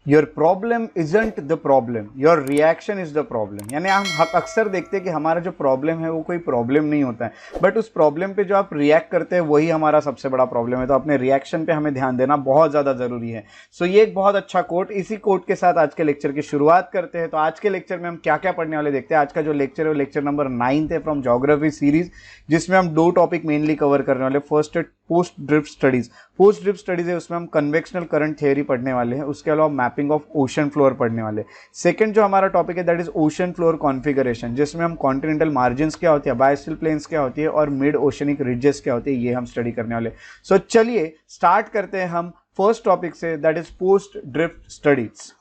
Your problem isn't the problem, your reaction is the problem. यानी हम अक्सर देखते हैं कि हमारा जो प्रॉब्लम है वो कोई प्रॉब्लम नहीं होता है, बट उस प्रॉब्लम पे जो आप रिएक्ट करते हैं वही हमारा सबसे बड़ा प्रॉब्लम है। तो अपने रिएक्शन पे हमें ध्यान देना बहुत ज़्यादा ज़रूरी है। सो ये एक बहुत अच्छा कोट, इसी कोट के साथ आज के लेक्चर की शुरुआत करते हैं। तो आज के लेक्चर में हम क्या क्या पढ़ने वाले देखते हैं। आज का जो लेक्चर है वो लेक्चर नंबर 9 है फ्रॉम ज्योग्राफी सीरीज, जिसमें हम दो टॉपिक मेनली कवर करने वाले। फर्स्ट है post drift studies. Post drift studies है उसमें हम कन्वेक्शनल करंट थियरी पढ़ने वाले हैं, उसके अलावा मैपिंग ऑफ ओशन फ्लोर पढ़ने वाले। सेकंड जो हमारा टॉपिक है that is ocean floor configuration, जिसमें हम कॉन्टिनेंटल मार्जिन्स क्या होती है, बायोस्फीयर प्लेन्स क्या होती है और मिड ओशनिक रिजेस क्या होती है, ये हम स्टडी करने वाले। सो चलिए स्टार्ट करते हैं हम फर्स्ट टॉपिक से, that is post drift studies.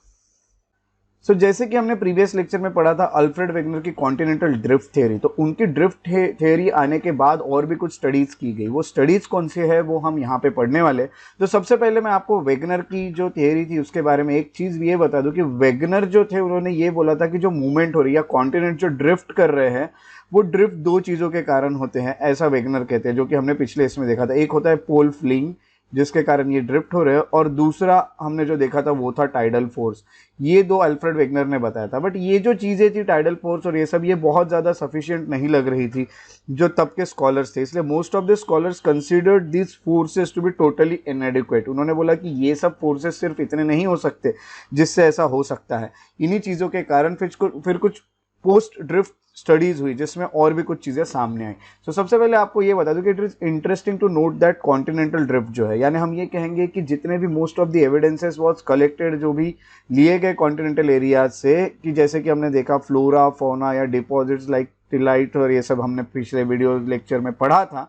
So जैसे कि हमने प्रीवियस लेक्चर में पढ़ा था अल्फ्रेड वेगनर की कॉन्टिनेंटल ड्रिफ्ट थ्योरी, तो उनकी ड्रिफ्ट थ्योरी आने के बाद और भी कुछ स्टडीज की गई। वो स्टडीज कौन सी है वो हम यहाँ पे पढ़ने वाले। तो सबसे पहले मैं आपको वेगनर की जो थ्योरी थी उसके बारे में एक चीज ये बता दूं कि वेगनर जो थे उन्होंने ये बोला था कि जो मूवमेंट हो रही है, कॉन्टिनेंट जो ड्रिफ्ट कर रहे हैं, वो ड्रिफ्ट दो चीजों के कारण होते हैं, ऐसा वेगनर कहते हैं, जो कि हमने पिछले इसमें देखा था। एक होता है पोल फ्लिंग, जिसके कारण ये ड्रिफ्ट हो रहे हैं, और दूसरा हमने जो देखा था वो था टाइडल फोर्स। ये दो अल्फ्रेड वेगनर ने बताया था। बट ये जो चीज़ें थी टाइडल फोर्स और ये सब, ये बहुत ज़्यादा सफिशिएंट नहीं लग रही थी जो तब के स्कॉलर्स थे, इसलिए most of the scholars considered this forces to be totally inadequate. उन्होंने बोला कि ये सब फोर्सेस सिर्फ इतने नहीं हो सकते जिससे ऐसा हो सकता है। इन्हीं चीज़ों के कारण फिर कुछ पोस्ट ड्रिफ्ट स्टडीज हुई जिसमें और भी कुछ चीज़ें सामने आई। तो सबसे पहले आपको ये बता दूं कि it is interesting to note that continental drift जो है, यानी हम ये कहेंगे कि जितने भी most of the evidences was collected, जो भी लिए गए कॉन्टिनेंटल एरियाज से, कि जैसे कि हमने देखा फ्लोरा फौना या डिपॉजिट्स लाइक टिलाइट और ये सब हमने पिछले वीडियो लेक्चर में पढ़ा था।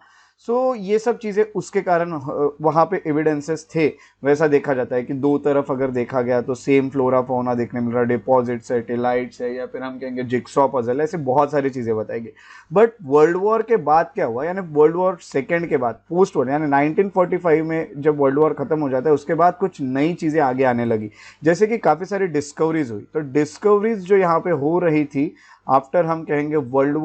सो ये सब चीज़ें उसके कारण वहाँ पे एविडेंसेस थे। वैसा देखा जाता है कि दो तरफ अगर देखा गया तो सेम फ्लोरा फौना देखने मिल रहा है, डिपॉजिट्स है, टिलाइट्स है, या फिर हम कहेंगे जिक्सॉ पजल, ऐसे बहुत सारी चीज़ें बताएंगे। बट वर्ल्ड वॉर के बाद क्या हुआ, यानी वर्ल्ड वॉर सेकेंड के बाद, पोस्ट वॉर यानी 1945 में जब वर्ल्ड वॉर खत्म हो जाता है, उसके बाद कुछ नई चीज़ें आगे आने लगी, जैसे कि काफ़ी सारी डिस्कवरीज हुई। तो डिस्कवरीज जो यहाँ पे हो रही थी आफ्टर हम कहेंगे वर्ल्ड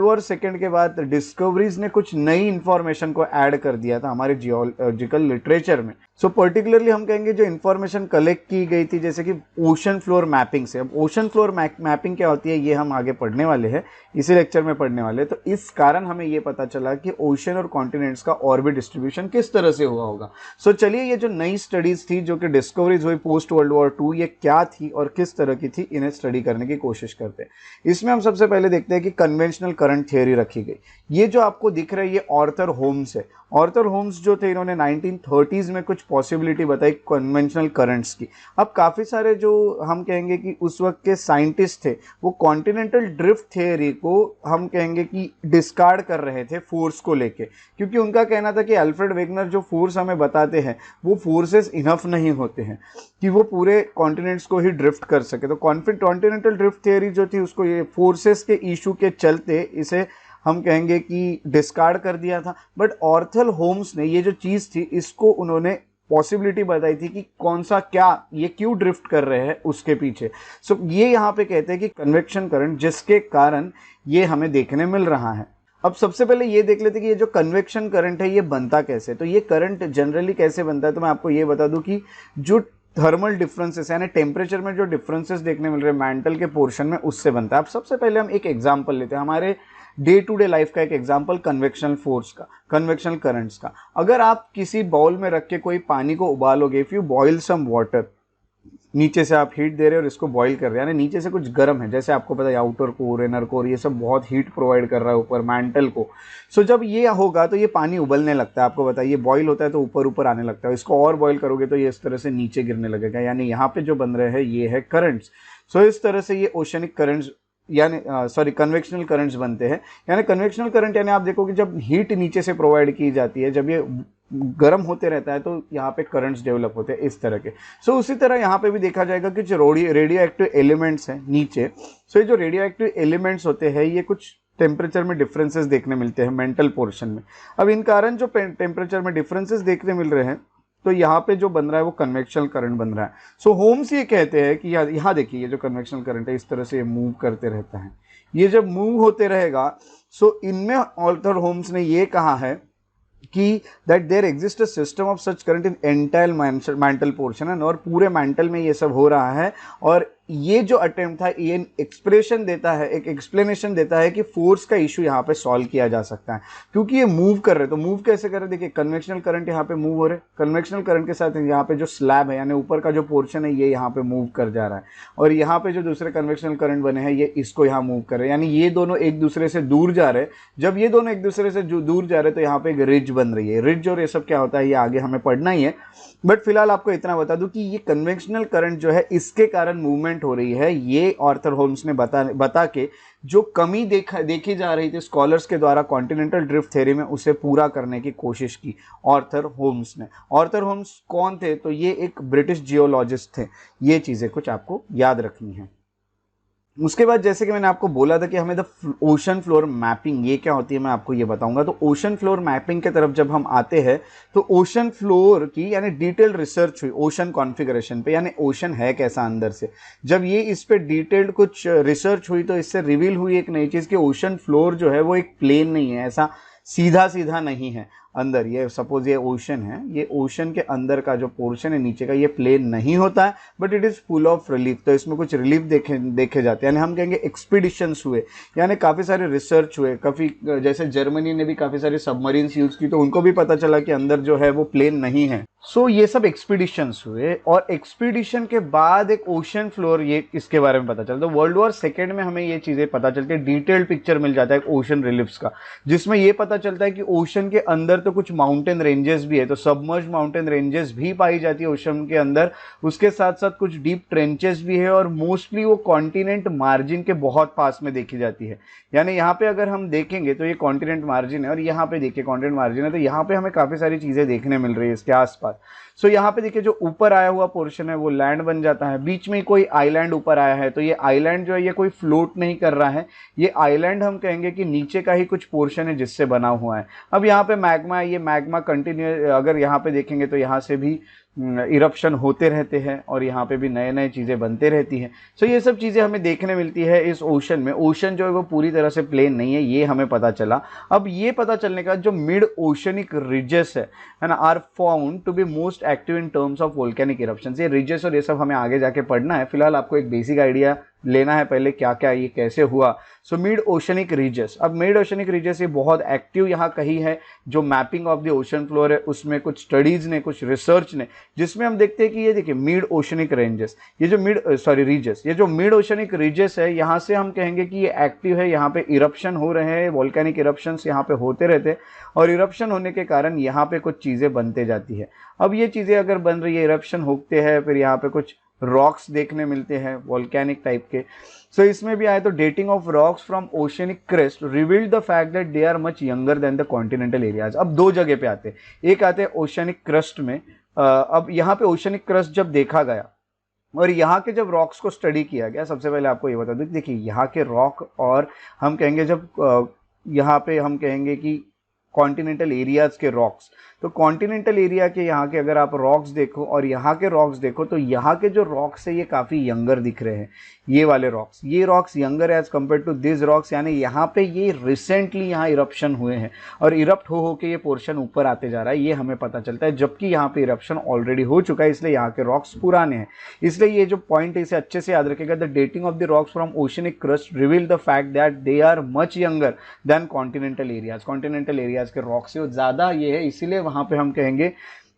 वॉर सेकेंड के बाद डिस्कवरीज ने कुछ नई इंफॉर्मेशन को ऐड कर दिया था हमारे जियोलॉजिकल लिटरेचर में। सो पर्टिकुलरली हम कहेंगे जो इंफॉर्मेशन कलेक्ट की गई थी, जैसे कि ओशन फ्लोर मैपिंग से। अब ओशन फ्लोर मैपिंग क्या होती है ये हम आगे पढ़ने वाले हैं, इसी लेक्चर में पढ़ने वाले। तो इस कारण हमें ये पता चला कि ओशन और कॉन्टिनेंट्स का और भी डिस्ट्रीब्यूशन किस तरह से हुआ होगा। सो चलिए ये जो नई स्टडीज थी जो कि डिस्कवरीज हुई पोस्ट वर्ल्ड वॉर 2, ये क्या थी और किस तरह की थी, इन्हें स्टडी करने की कोशिश करते हैं। इसमें हम सबसे पहले देखते हैं कि कन्वेंशनल करंट थियरी रखी गई। ये जो आपको दिख रहा है ये ऑर्थर होम्स है। ऑर्थर होम्स जो थे इन्होंने 1930s में कुछ पॉसिबिलिटी बताई कन्वेंशनल करंट्स की। अब काफ़ी सारे जो हम कहेंगे कि उस वक्त के साइंटिस्ट थे वो कॉन्टिनेंटल ड्रिफ्ट थियरी को हम कहेंगे कि डिस्कार्ड कर रहे थे फोर्स को लेके, क्योंकि उनका कहना था कि अल्फ्रेड वेगनर जो फोर्स हमें बताते हैं वो फोर्सेस इनफ नहीं होते हैं कि वो पूरे कॉन्टिनेंट्स को ही ड्रिफ्ट कर सके। तो कॉन्टिनेंटल ड्रिफ्ट थियरी जो थी उसको ये फोर्सेस के इशू के चलते इसे हम कहेंगे कि डिस्कार्ड कर दिया था। बट ऑर्थर होम्स ने ये जो चीज़ थी इसको उन्होंने पॉसिबिलिटी बताई थी कि कौन सा क्या ये क्यों ड्रिफ्ट कर रहे हैं उसके पीछे। सो ये यहाँ पे कहते हैं कि कन्वेक्शन करंट जिसके कारण ये हमें देखने मिल रहा है। अब सबसे पहले ये देख लेते हैं कि ये जो कन्वेक्शन करंट है ये बनता कैसे। तो ये करंट जनरली कैसे बनता है, तो मैं आपको ये बता दूं कि जो थर्मल डिफरेंसेस यानी टेम्परेचर में जो डिफरेंसेस देखने मिल रहे हैं मेंटल के पोर्शन में, उससे बनता है। अब सबसे पहले हम एक एग्जांपल लेते हैं हमारे डे टू डे लाइफ का, एक एग्जांपल कन्वेक्शनल फोर्स का, कन्वेक्शनल करंट्स का। अगर आप किसी बाउल में रख के कोई पानी को उबालोगे, if you boil some water, नीचे से आप हीट दे रहे हो और इसको बॉईल कर रहे हैं, यानी नीचे से कुछ गर्म है, जैसे आपको पता है आउटर कोर, इनर कोर, ये सब बहुत हीट प्रोवाइड कर रहा है ऊपर मैंटल को। सो जब ये होगा तो ये पानी उबलने लगता है। आपको बताइए बॉईल होता है तो ऊपर ऊपर आने लगता है, इसको और बॉईल करोगे तो ये इस तरह से नीचे गिरने लगेगा, यानी यहाँ पे जो बन रहे हैं ये है करंट्स। सो इस तरह से ये ओशनिक करंट्स यानी सॉरी कन्वेक्शनल करंट्स बनते हैं। यानी कन्वेक्शनल करंट यानी आप देखोगे जब हीट नीचे से प्रोवाइड की जाती है, जब ये गर्म होते रहता है तो यहाँ पे करंट्स डेवलप होते हैं इस तरह के। सो उसी तरह यहाँ पे भी देखा जाएगा कि जो रेडियो एक्टिव एलिमेंट्स हैं नीचे, सो ये जो रेडियो एक्टिव एलिमेंट्स होते हैं ये कुछ टेम्परेचर में डिफरेंसेस देखने मिलते हैं मेंटल पोर्शन में। अब इन कारण जो टेम्परेचर में डिफरेंसेस देखने मिल रहे हैं तो यहाँ पे जो बन रहा है वो कन्वेक्शनल करंट बन रहा है। सो होम्स ये कहते हैं कि यहाँ देखिए ये जो कन्वेक्शनल करंट है इस तरह से ये मूव करते रहता है, ये जब मूव होते रहेगा। सो इनमें ऑर्थर होम्स ने ये कहा है कि that there exist a system of such current in entire mantle portion है, और पूरे मैंटल में ये सब हो रहा है। और ये जो अटेम्प्ट था ये एक्सप्रेशन देता है, एक एक्सप्लेनेशन देता है कि फोर्स का इशू यहाँ पे सॉल्व किया जा सकता है, क्योंकि ये मूव कर रहे। तो मूव कैसे कर रहे, देखिए कन्वेक्शनल करंट यहाँ पे मूव हो रहे, कन्वेक्शनल करंट के साथ यहाँ पे जो स्लैब है यानी ऊपर का जो पोर्शन है ये यहाँ पे मूव कर जा रहा है, और यहाँ पे जो दूसरे कन्वेक्शनल करंट बने हैं ये इसको यहाँ मूव कर रहे हैं, यानी ये दोनों एक दूसरे से दूर जा रहे हैं। जब ये दोनों एक दूसरे से दूर जा रहे हैं तो यहाँ पे एक रिज बन रही है। रिज और ये सब क्या होता है ये आगे हमें पढ़ना ही है, बट फिलहाल आपको इतना बता दूं कि ये कन्वेंशनल करंट जो है इसके कारण मूवमेंट हो रही है। ये आर्थर होम्स ने बता के जो कमी देखी जा रही थी स्कॉलर्स के द्वारा कॉन्टिनेंटल ड्रिफ्ट थ्योरी में, उसे पूरा करने की कोशिश की आर्थर होम्स ने। आर्थर होम्स कौन थे, तो ये एक ब्रिटिश जियोलॉजिस्ट थे। ये चीजें कुछ आपको याद रखनी है। उसके बाद जैसे कि मैंने आपको बोला था कि हमें द ओशन फ्लोर मैपिंग ये क्या होती है मैं आपको ये बताऊंगा। तो ओशन फ्लोर मैपिंग के तरफ जब हम आते हैं तो ओशन फ्लोर की यानी डिटेल्ड रिसर्च हुई ओशन कॉन्फ़िगरेशन पे, यानी ओशन है कैसा अंदर से। जब ये इस पे डिटेल्ड कुछ रिसर्च हुई तो इससे रिवील हुई एक नई चीज़ कि ओशन फ्लोर जो है वो एक प्लेन नहीं है, ऐसा सीधा सीधा नहीं है। अंदर ये सपोज ये ओशन है, ये ओशन के अंदर का जो पोर्शन है नीचे का ये प्लेन नहीं होता है, but it is full of relief. तो इसमें कुछ रिलीफ देखे जाते हैं, यानी हम कहेंगे एक्सपीडिशंस हुए, यानी काफ़ी सारे रिसर्च हुए। काफ़ी जैसे जर्मनी ने भी काफ़ी सारे सबमरीन्स यूज़ की तो उनको भी पता चला कि अंदर जो है वो प्लेन नहीं है। सो ये सब एक्सपीडिशंस हुए, और एक्सपीडिशन के बाद एक ओशन फ्लोर ये इसके बारे में पता चलता है। वर्ल्ड वॉर सेकेंड में हमें ये चीज़ें पता चलती है, डिटेल्ड पिक्चर मिल जाता है ओशन रिलीफ्स का, जिसमें ये पता चलता है कि ओशन के अंदर तो कुछ माउंटेन रेंजेस भी है, तो सबमर्ज माउंटेन रेंजेस भी पाई जाती है ओशन के अंदर। उसके साथ साथ कुछ डीप ट्रेंचेस भी है, और मोस्टली वो कॉन्टिनेंट मार्जिन के बहुत पास में देखी जाती है। यानी यहाँ पे अगर हम देखेंगे तो ये कॉन्टिनेंट मार्जिन है, और यहाँ पे देखिए कॉन्टिनेंट मार्जिन है, तो यहाँ पे हमें काफ़ी सारी चीज़ें देखने मिल रही है इसके आसपास। सो यहाँ पे देखिए जो ऊपर आया हुआ पोर्शन है वो लैंड बन जाता है, बीच में कोई आइलैंड ऊपर आया है, तो ये आइलैंड जो है ये कोई फ्लोट नहीं कर रहा है, ये आइलैंड हम कहेंगे कि नीचे का ही कुछ पोर्शन है जिससे बना हुआ है। अब यहाँ पे मैग्मा है, ये मैग्मा कंटिन्यू अगर यहाँ पे देखेंगे तो यहाँ से भी इरप्शन होते रहते हैं, और यहाँ पे भी नए नए चीज़ें बनते रहती हैं। सो ये सब चीज़ें हमें देखने मिलती है इस ओशन में। ओशन जो है वो पूरी तरह से प्लेन नहीं है, ये हमें पता चला। अब ये पता चलने का जो मिड ओशनिक रिजेस है ना, are found to be most active in terms of volcanic eruptions. ये रिजेस और ये सब हमें आगे जाके पढ़ना है, फिलहाल आपको एक बेसिक आइडिया लेना है पहले क्या क्या ये कैसे हुआ। सो मिड ओशनिक रीजस, अब मिड ओशनिक रीजस ये बहुत एक्टिव यहाँ कहीं है। जो mapping of the ocean floor है उसमें कुछ स्टडीज ने, कुछ रिसर्च ने, जिसमें हम देखते हैं कि ये देखिए मिड ओशनिक रेंजेस, ये जो रीजस, ये जो मिड ओशनिक रीजस है यहाँ से हम कहेंगे कि ये एक्टिव है। यहाँ पे इरप्शन हो रहे हैं, वोल्केनिक इरप्शंस यहाँ पे होते रहते हैं, और इरप्शन होने के कारण यहाँ पे कुछ चीज़ें बनते जाती है। अब ये चीज़ें अगर बन रही है, इरप्शन होते हैं, फिर यहाँ पे कुछ रॉक्स देखने मिलते हैं वोल्केनिक टाइप के। सो इसमें भी आए तो dating of rocks from oceanic crest revealed the fact that they are much younger than the continental areas. अब दो जगह पे आते हैं, एक आते हैं ओशनिक क्रस्ट में। अब यहाँ पे ओशनिक क्रस्ट जब देखा गया और यहाँ के जब रॉक्स को स्टडी किया गया, सबसे पहले आपको ये बता दूं, देखिए यहाँ के रॉक और हम कहेंगे जब यहाँ पे हम कहेंगे कि कॉन्टिनेंटल एरियाज के रॉक्स, तो कॉन्टिनेंटल एरिया के यहाँ के अगर आप रॉक्स देखो और यहाँ के रॉक्स देखो तो यहाँ के जो रॉक्स है ये काफ़ी यंगर दिख रहे हैं। ये वाले रॉक्स, ये rocks younger age compare to this rocks, यानी यहाँ पे ये रिसेंटली यहाँ इरप्शन हुए हैं और इरप्ट हो के ये पोर्शन ऊपर आते जा रहा है, ये हमें पता चलता है। जबकि यहाँ पे इरप्शन ऑलरेडी हो चुका है, इसलिए यहाँ के रॉक्स पुराने हैं। इसलिए ये जो पॉइंट है इसे अच्छे से याद रखेगा, the dating of the rocks from oceanic crust reveal the fact that they are much younger than continental areas. Continental areas के रॉक्स से ज़्यादा ये है, इसीलिए वहाँ पे हम कहेंगे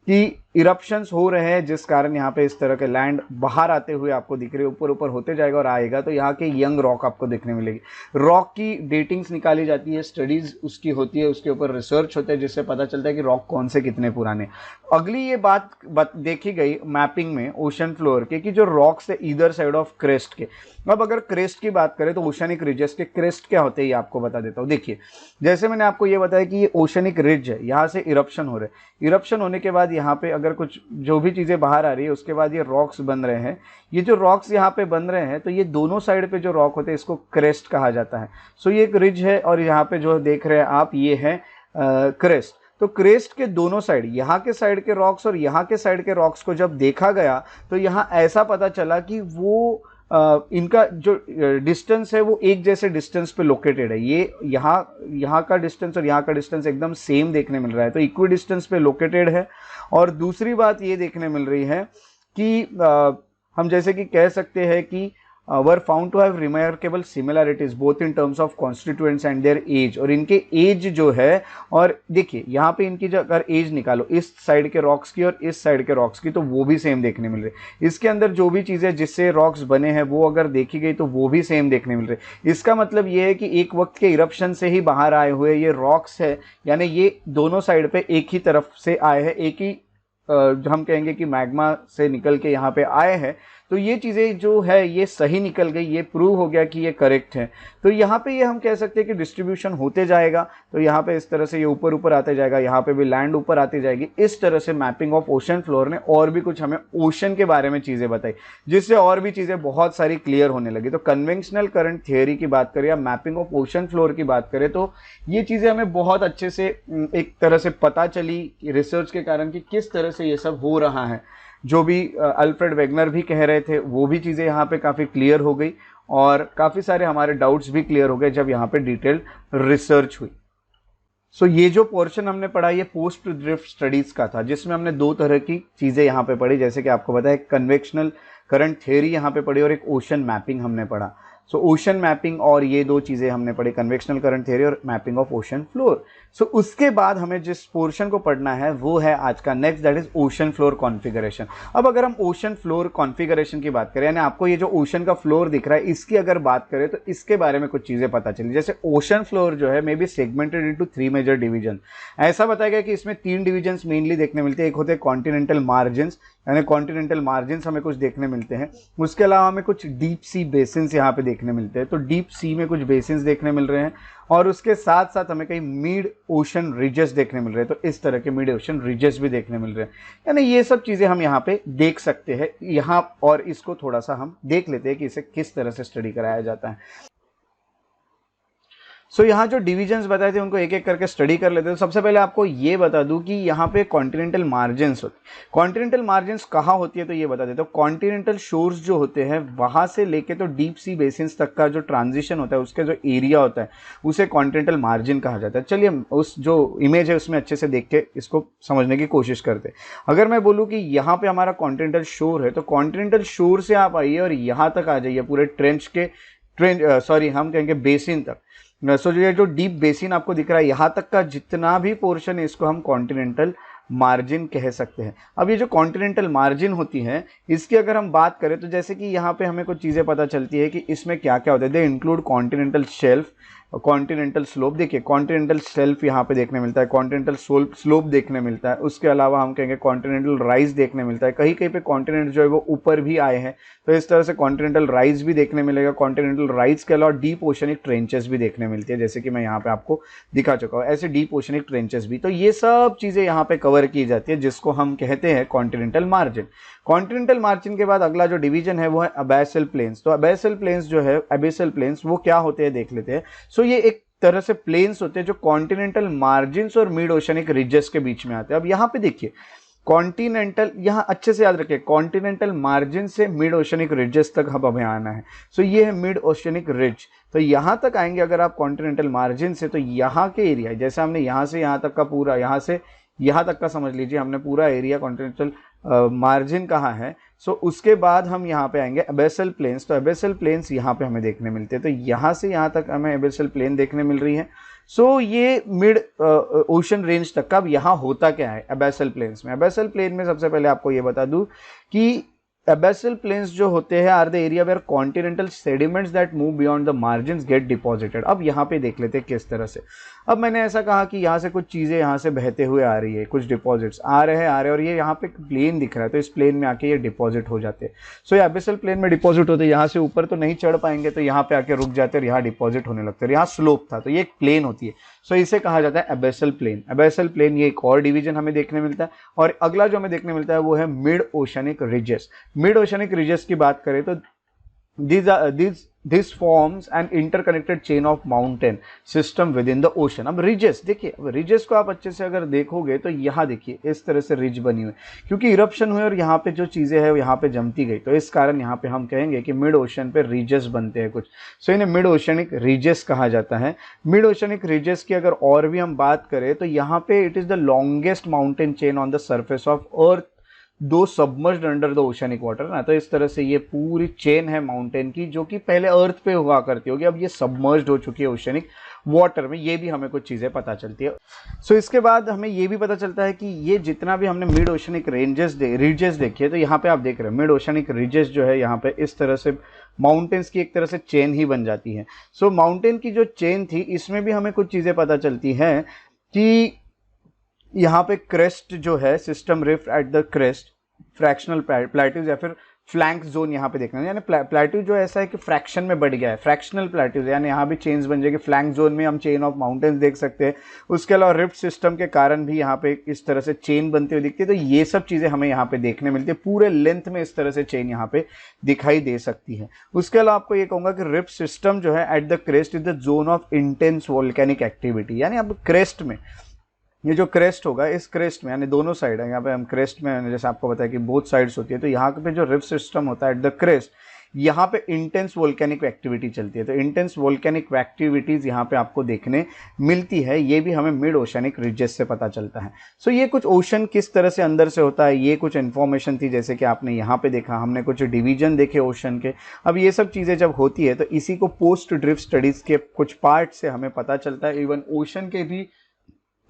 कि इरप्शंस हो रहे हैं, जिस कारण यहाँ पे इस तरह के लैंड बाहर आते हुए आपको दिख रहे, ऊपर ऊपर होते जाएगा और आएगा तो यहाँ के यंग रॉक आपको देखने मिलेगी। रॉक की डेटिंग्स निकाली जाती है, स्टडीज उसकी होती है, उसके ऊपर रिसर्च होता है, जिससे पता चलता है कि रॉक कौन से कितने पुराने। अगली ये बात देखी गई मैपिंग में ओशन फ्लोर के कि जो रॉक्स है ईदर साइड ऑफ क्रेस्ट के। अब अगर क्रेस्ट की बात करें तो ओशनिक रिजेस के क्रेस्ट क्या होते हैं ये आपको बता देता हूँ। देखिए जैसे मैंने आपको ये बताया कि ये ओशनिक रिज है, यहाँ से इरप्शन हो रहे हैं, इरप्शन होने के बाद यहाँ पे अगर कुछ जो भी चीज़ें बाहर आ रही है उसके बाद ये रॉक्स बन रहे हैं। ये जो रॉक्स यहाँ पे बन रहे हैं तो ये दोनों साइड पे जो रॉक होते हैं इसको क्रेस्ट कहा जाता है। सो ये एक रिज है और यहाँ पे जो देख रहे हैं आप ये है क्रेस्ट। तो क्रेस्ट के दोनों साइड, यहाँ के साइड के रॉक्स और यहाँ के साइड के रॉक्स को जब देखा गया तो यहाँ ऐसा पता चला कि वो इनका जो डिस्टेंस है वो एक जैसे डिस्टेंस पे लोकेटेड है। ये यहाँ का डिस्टेंस और यहाँ का डिस्टेंस एकदम सेम देखने मिल रहा है, तो इक्वी डिस्टेंस पे लोकेटेड है। और दूसरी बात ये देखने मिल रही है कि हम जैसे कि कह सकते हैं कि were found to have remarkable similarities both in terms of constituents and their age। और इनके एज जो है, और देखिए यहाँ पे इनकी जो अगर एज निकालो इस साइड के रॉक्स की और इस साइड के रॉक्स की, तो वो भी सेम देखने मिल रही। इसके अंदर जो भी चीज़ें जिससे रॉक्स बने हैं वो अगर देखी गई तो वो भी सेम देखने मिल रहे। इसका मतलब ये है कि एक वक्त के इरप्शन से ही बाहर आए हुए ये रॉक्स है, यानी ये दोनों साइड पे एक ही तरफ से आए हैं, एक ही हम कहेंगे कि मैग्मा से निकल के यहाँ पे आए हैं। तो ये चीज़ें जो है ये सही निकल गई, ये प्रूव हो गया कि ये करेक्ट है। तो यहाँ पे ये हम कह सकते हैं कि डिस्ट्रीब्यूशन होते जाएगा, तो यहाँ पे इस तरह से ये ऊपर ऊपर आते जाएगा, यहाँ पे भी लैंड ऊपर आती जाएगी। इस तरह से मैपिंग ऑफ ओशन फ्लोर ने और भी कुछ हमें ओशन के बारे में चीज़ें बताई, जिससे और भी चीज़ें बहुत सारी क्लियर होने लगी। तो कन्वेंशनल करंट थियोरी की बात करें या मैपिंग ऑफ ओशन फ्लोर की बात करें, तो ये चीज़ें हमें बहुत अच्छे से एक तरह से पता चली रिसर्च के कारण कि किस तरह से ये सब हो रहा है। जो भी अल्फ्रेड वेगनर भी कह रहे थे वो भी चीज़ें यहाँ पे काफ़ी क्लियर हो गई, और काफ़ी सारे हमारे डाउट्स भी क्लियर हो गए जब यहाँ पे डिटेल्ड रिसर्च हुई। सो ये जो पोर्शन हमने पढ़ा ये पोस्ट ड्रिफ्ट स्टडीज़ का था, जिसमें हमने दो तरह की चीज़ें यहाँ पे पढ़ी, जैसे कि आपको पता है कन्वेक्शनल करंट थियोरी यहाँ पे पढ़ी और एक ओशन मैपिंग हमने पढ़ा। सो ओशन मैपिंग और ये दो चीज़ें हमने पढ़ी, कन्वेक्शनल करंट थियोरी और मैपिंग ऑफ ओशन फ्लोर। सो उसके बाद हमें जिस पोर्शन को पढ़ना है वो है आज का next, that is ocean floor configuration. अब अगर हम ओशन फ्लोर कॉन्फ़िगरेशन की बात करें, यानी आपको ये जो ओशन का फ्लोर दिख रहा है इसकी अगर बात करें तो इसके बारे में कुछ चीज़ें पता चली। जैसे ओशन फ्लोर जो है may be segmented into 3 major division. ऐसा बताया गया कि इसमें 3 डिवीजन्स मेनली देखने मिलते हैं। एक होते हैं कॉन्टिनेंटल मार्जिन्स, यानी कॉन्टिनेंटल मार्जिन्स हमें कुछ देखने मिलते हैं। उसके अलावा हमें कुछ डीप सी बेसिन्स यहाँ पे देखने मिलते हैं, तो डीप सी में कुछ बेसिन्स देखने मिल रहे हैं। और उसके साथ साथ हमें कई मिड ओशन रिजेस देखने मिल रहे हैं, तो इस तरह के मिड ओशन रिजेस भी देखने मिल रहे हैं। यानी ये सब चीज़ें हम यहाँ पे देख सकते हैं यहाँ, और इसको थोड़ा सा हम देख लेते हैं कि इसे किस तरह से स्टडी कराया जाता है। सो यहाँ जो डिविजन्स बताए थे उनको एक एक करके स्टडी कर लेते हैं। तो सबसे पहले आपको ये बता दूं कि यहाँ पे कॉन्टिनेंटल मार्जिन्स होती है। कॉन्टिनेंटल मार्जिन्स कहाँ होती है तो ये बता देते हैं। तो कॉन्टिनेंटल शोर्स जो होते हैं वहाँ से लेके तो डीप सी बेसिन्स तक का जो ट्रांजिशन होता है, उसका जो एरिया होता है उसे कॉन्टिनेंटल मार्जिन कहा जाता है। चलिए उस जो इमेज है उसमें अच्छे से देख के इसको समझने की कोशिश करते हैं। अगर मैं बोलूँ कि यहाँ पे हमारा कॉन्टिनेंटल शोर है, तो कॉन्टिनेंटल शोर से आप आइए और यहाँ तक आ जाइए, पूरे हम कहेंगे बेसिन तक। सो जो डीप बेसिन आपको दिख रहा है यहाँ तक का जितना भी पोर्शन है इसको हम कॉन्टिनेंटल मार्जिन कह सकते हैं। अब ये जो कॉन्टिनेंटल मार्जिन होती है इसकी अगर हम बात करें तो जैसे कि यहाँ पे हमें कुछ चीज़ें पता चलती है कि इसमें क्या क्या होता है। They include continental shelf, continental slope. देखिए कॉन्टिनेंटल शेल्फ यहाँ पे देखने मिलता है, कॉन्टिनेंटल स्लोप देखने मिलता है। उसके अलावा हम कहेंगे कॉन्टिनेंटल राइज देखने मिलता है। कहीं कहीं पे कॉन्टिनेंट जो है वो ऊपर भी आए हैं, तो इस तरह से कॉन्टिनेंटल राइज भी देखने मिलेगा। कॉन्टिनेंटल राइज के अलावा डीप ओशनिक ट्रेंचेस भी देखने मिलती है, जैसे कि मैं यहाँ पे आपको दिखा चुका हूँ, ऐसे डीप ओशनिक ट्रेंचेस भी। तो ये सब चीज़ें यहाँ पे कवर की जाती है, जिसको हम कहते हैं कॉन्टिनेंटल मार्जिन। कॉन्टिनेंटल मार्जिन के बाद अगला जो डिवीजन है वो है अबैसल प्लेन्स। तो अबैसल प्लेन्स जो है, अबैसल प्लेन्स वो क्या होते हैं देख लेते हैं। सो ये एक तरह से प्लेन्स होते हैं जो कॉन्टिनेंटल मार्जिन्स और मिड ओशनिक रिजेस के बीच में आते हैं। अब यहाँ पे देखिए कॉन्टिनेंटल, यहाँ अच्छे से याद रखिए, कॉन्टिनेंटल मार्जिन से मिड ओशनिक रिजेस तक अब हमें आना है। सो ये है मिड ओशनिक रिज। तो यहाँ तक आएंगे अगर आप कॉन्टिनेंटल मार्जिन से, तो यहाँ के एरिया जैसे हमने यहाँ से यहाँ तक का पूरा, यहाँ से यहाँ तक का समझ लीजिए हमने पूरा एरिया कॉन्टिनेंटल मार्जिन कहा है। सो उसके बाद हम यहाँ पे आएंगे अबैसल प्लेन्स। तो अबैसल प्लेन्स यहाँ पे हमें देखने मिलते हैं, तो यहाँ से यहाँ तक हमें अबैसल प्लेन देखने मिल रही है। सो ये मिड ओशन रेंज तक का। अब यहाँ होता क्या है अबैसल प्लेन्स में? अबैसल प्लेन में सबसे पहले आपको ये बता दूं कि abyssal plains जो होते हैं are the area where continental sediments that move beyond the margins get deposited. अब यहाँ पे देख लेते हैं किस तरह से। अब मैंने ऐसा कहा कि यहाँ से कुछ चीज़ें यहाँ से बहते हुए आ रही है, कुछ डिपॉजिट्स आ रहे हैं और ये यहाँ पे प्लेन दिख रहा है, तो इस प्लेन में आके ये डिपॉजिट हो जाते हैं। सो ये एबिसल प्लेन में डिपॉजिट होते हैं, यहाँ से ऊपर तो नहीं चढ़ पाएंगे, तो यहाँ पे आके रुक जाते हैं और यहाँ डिपॉजिट होने लगते हैं। यहाँ स्लोप था तो ये एक प्लेन होती है, सो इसे कहा जाता है एबिसल प्लेन। एबिसल प्लेन ये एक और डिवीजन हमें देखने मिलता है। और अगला जो हमें देखने मिलता है वो है mid oceanic ridges. Mid oceanic ridges की बात करें तो these this forms an interconnected chain of mountain system with in the ocean. अब रिजेस देखिए, अब रिजेस को आप अच्छे से अगर देखोगे तो यहाँ देखिए इस तरह से रिज बनी हुई, क्योंकि इरप्शन हुए और यहाँ पे जो चीज़ें हैं यहाँ पे जमती गई, तो इस कारण यहाँ पे हम कहेंगे कि मिड ओशन पे रिजेस बनते हैं कुछ। सो इन्हें मिड ओशनिक रिजेस कहा जाता है। मिड ओशनिक रिजेस की अगर और भी हम बात करें तो यहाँ पे it is the longest mountain chain on the surface of earth though submerged under the oceanic water ना। तो इस तरह से ये पूरी चेन है माउंटेन की जो कि पहले अर्थ पे हुआ करती होगी, अब ये सबमर्ज्ड हो चुकी है ओशनिक वाटर में। ये भी हमें कुछ चीज़ें पता चलती है। सो इसके बाद हमें ये भी पता चलता है कि ये जितना भी हमने मिड ओशनिक रिजेस देखी है, तो यहाँ पे आप देख रहे हैं मिड ओशनिक रिजेस जो है यहाँ पे इस तरह से माउंटेन्स की एक तरह से चेन ही बन जाती है। सो माउंटेन की जो चेन थी इसमें भी हमें कुछ चीज़ें पता चलती हैं कि यहाँ पे क्रेस्ट जो है system rift at the crest, fractional plateaus या फिर फ्लैंक जोन यहाँ पे देखना है, यानी प्लेट्यू जो ऐसा है कि फ्रैक्शन में बढ़ गया है, फ्रैक्शनल प्लेट्यूज, यानी यहाँ भी चेन्स बन जाएगी। फ्लैंक जोन में हम चेन ऑफ माउंटेन्स देख सकते हैं। उसके अलावा रिफ्ट सिस्टम के कारण भी यहाँ पे इस तरह से चेन बनती हुई दिखती है। तो ये सब चीज़ें हमें यहाँ पे देखने मिलती है, पूरे लेंथ में इस तरह से चेन यहाँ पे दिखाई दे सकती है। उसके अलावा आपको ये कहूँगा कि रिफ्ट सिस्टम जो है at the crest is the zone of intense volcanic activity, यानी अब क्रेस्ट में ये जो क्रेस्ट होगा, इस क्रेस्ट में यानी दोनों साइड है, यहाँ पे हम क्रेस्ट में जैसे आपको बताया कि बोथ साइड्स होती है, तो यहाँ पे जो रिफ्ट सिस्टम होता है एट द क्रेस्ट, यहाँ पे इंटेंस वोल्केनिक एक्टिविटी चलती है। तो इंटेंस वोल्केनिक एक्टिविटीज़ यहाँ पे आपको देखने मिलती है। ये भी हमें मिड ओशनिक रिजेस से पता चलता है। सो ये कुछ ओशन किस तरह से अंदर से होता है, ये कुछ इन्फॉर्मेशन थी जैसे कि आपने यहाँ पे देखा, हमने कुछ डिवीजन देखे ओशन के। अब ये सब चीज़ें जब होती है तो इसी को पोस्ट ड्रिफ्ट स्टडीज़ के कुछ पार्ट से हमें पता चलता है। इवन ओशन के भी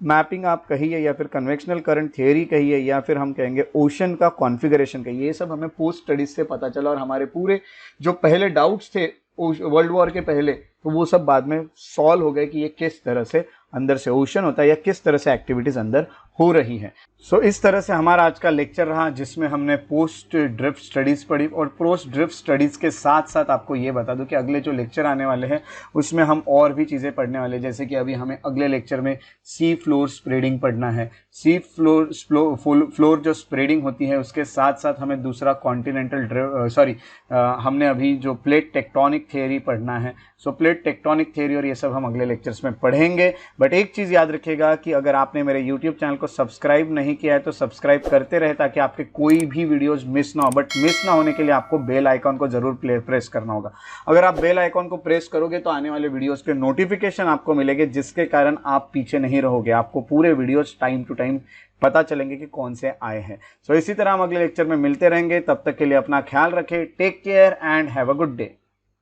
मैपिंग आप कहिए या फिर कन्वेक्शनल करंट थियरी कहिए या फिर हम कहेंगे ओशन का कॉन्फ़िगरेशन कहिए, ये सब हमें पोस्ट स्टडीज से पता चला। और हमारे पूरे जो पहले डाउट्स थे वर्ल्ड वॉर के पहले, तो वो सब बाद में सॉल्व हो गए कि ये किस तरह से अंदर से ओशन होता है या किस तरह से एक्टिविटीज़ अंदर हो रही हैं। सो इस तरह से हमारा आज का लेक्चर रहा जिसमें हमने पोस्ट ड्रिफ्ट स्टडीज़ पढ़ी। और पोस्ट ड्रिफ्ट स्टडीज़ के साथ साथ आपको ये बता दूं कि अगले जो लेक्चर आने वाले हैं उसमें हम और भी चीज़ें पढ़ने वाले हैं। जैसे कि अभी हमें अगले लेक्चर में सी फ्लोर स्प्रेडिंग पढ़ना है। सी फ्लोर जो स्प्रेडिंग होती है उसके साथ साथ हमें दूसरा कॉन्टिनेंटल हमने अभी जो प्लेट टेक्टोनिक थियरी पढ़ना है। सो प्लेट टेक्टोनिक थियरी और ये सब हम अगले लेक्चर्स में पढ़ेंगे। बट एक चीज़ याद रखिएगा कि अगर आपने मेरे यूट्यूब चैनल को सब्सक्राइब नहीं किया है तो सब्सक्राइब करते रहे ताकि आपके कोई भी वीडियोस मिस ना हो। बट मिस ना होने के लिए आपको बेल आइकॉन को जरूर प्रेस करना होगा। अगर आप बेल आइकॉन को प्रेस करोगे तो आने वाले वीडियोस के नोटिफिकेशन आपको मिलेंगे, जिसके कारण आप पीछे नहीं रहोगे, आपको पूरे वीडियोस टाइम टू टाइम पता चलेंगे कि कौन से आए हैं। सो इसी तरह हम अगले लेक्चर में मिलते रहेंगे। तब तक के लिए अपना ख्याल रखें। Take care and have a good day.